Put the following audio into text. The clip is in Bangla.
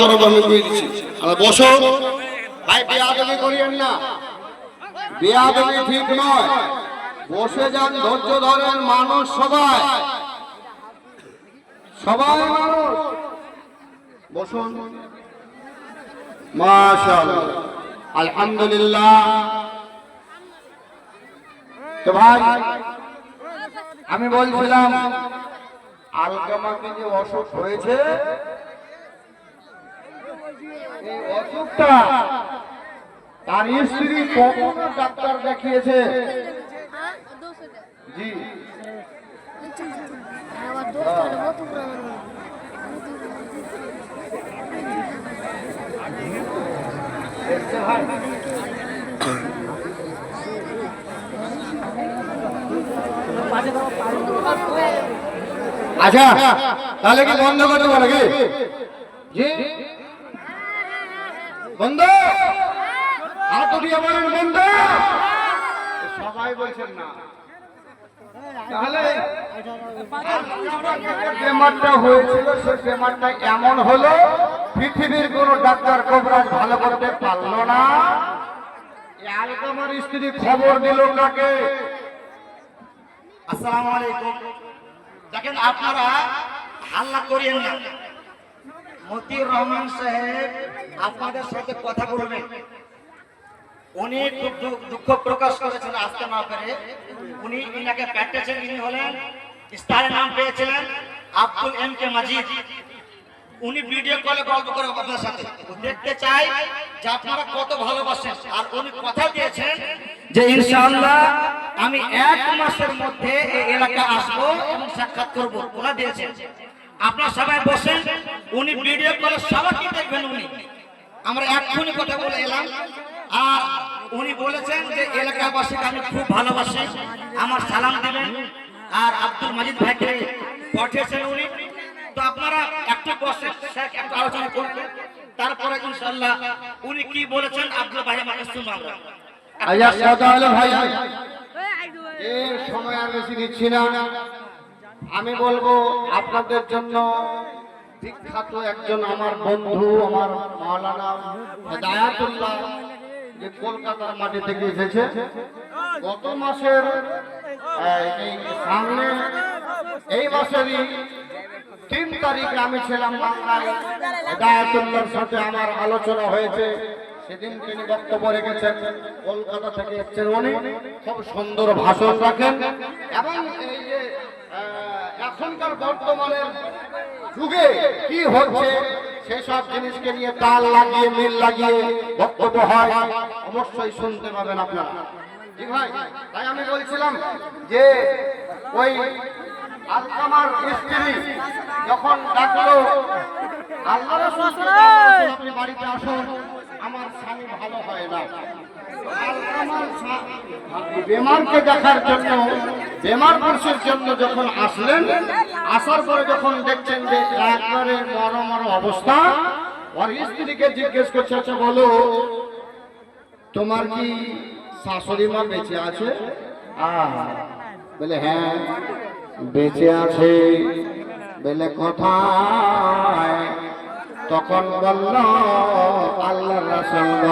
করবো আমি বুঝে দিচ্ছি। বসো ভাই, বেয়াদবি করিয়েন না, বেয়াদবি ঠিক নয়। বসে যান, ধৈর্য ধরেন, মানুষ সবাই সবাই মানুষ। বসুন। মাশাআল্লাহ, আলহামদুলিল্লাহ। তো ভাই আমি বলছিলাম আলকামাকে যে অসুখ হয়েছে, এই অসুখটা তার স্ত্রী কখন ডাক্তার দেখিয়েছে? জি আচ্ছা, তাহলে কি বন্ধ করতে বলে কি? জি বন্ধ, হাত উঠিয়ে বলেন বন্ধ। সবাই বলছেন না। তাহলে বেমারটা হয়েছিল, সে বেমারটা এমন হলো পৃথিবীর কোন ডাক্তার কবরাজ ভালো করতে পারলো না। আলকামার স্ত্রী খবর দিল কাকে? আসসালামু আলাইকুম। দেখেন, আপনারা হাল্লা করিয়েন না। মতিউর রহমান সাহেব আপনাদের সাথে কথা বলবেন। উনি খুব দুঃখ প্রকাশ করেছেন আসতে না পেরে। উনি ইনাকে পেটেছেন। ইনি হলেন, স্টারের নাম পেয়েছিলেন আব্দুল এম কে মাজিদ। উনি ভিডিও কলে গল্প করে আপনার সাথে দেখতে চাই যে আপনারা কত ভালোবাসেন। আর উনি কথা দিয়েছেন যে ইনশাআল্লাহ আমি 1 মাসের মধ্যে এই এলাকা আসবো এবং সাক্ষাৎ করব। ওরা দিয়েছেন, আপনারা সবাই বসেন। উনি ভিডিও কলে সবাইকে দেখবেন। উনি, আমরা এক্ষুনি কথা বলে এলাম। আর উনি বলেছেন যে এলাকাবাসীকে আমি খুব ভালোবাসি, আমার সালাম দিবেন। আর আব্দুল মাজিদ ভাইকে পাঠিয়েছেন উনি। তো আপনারা একটু বসেন, শেখ একটু আলোচনা করবেন, তারপরে ইনশাআল্লাহ উনি কি বলেছেন আব্দুল ভাই আমাকে শুনাবেন। আচ্ছা সাদালে ভাই, এই সময় আর বেশি নিচ্ছি না। আমি বলবো আপনাদের জন্য বিখ্যাত একজন আমার বন্ধু, আমার মাওলানা হেদায়াতুল্লাহ, যে কলকাতার মাটি থেকে এসেছে। গত মাসের সামনে এই মাসেরই 3 তারিখে আমি ছিলাম বাংলায়। হেদায়াতুল্লাহর সাথে আমার আলোচনা হয়েছে। সেদিন তিনি বক্তব্য রেখেছেন। কলকাতা থেকে এসেছেন উনি, খুব সুন্দর ভাষণ রাখেন। এবং এই যে এখনকার বর্তমানের যুগে কি হচ্ছে সেসব জিনিসকে নিয়ে তাল লাগিয়ে মিল লাগিয়ে বক্তব্য হয়, অবশ্যই শুনতে পাবেন আপনারা। জি ভাই, তাই আমি বলছিলাম যে ওই আলকামার স্ত্রী যখন ডাকলো, আল্লাহ রাসূল আপনি বাড়িতে আসুন, আমার স্বামী ভালো হয় না। আলকামার বেমারকে দেখার জন্য, বেমার পুরুষের জন্য যখন আসলেন, আসার পরে যখন দেখছেন যে একবারে মরমর অবস্থা, ওর স্ত্রীকে জিজ্ঞেস করছে, আচ্ছা বলো তোমার কি শাশুড়ি মা বেঁচে আছে? বলে হ্যাঁ বেঁচে আছে। বলে কোথায়? তখন বলল আল্লাহর রাসূল।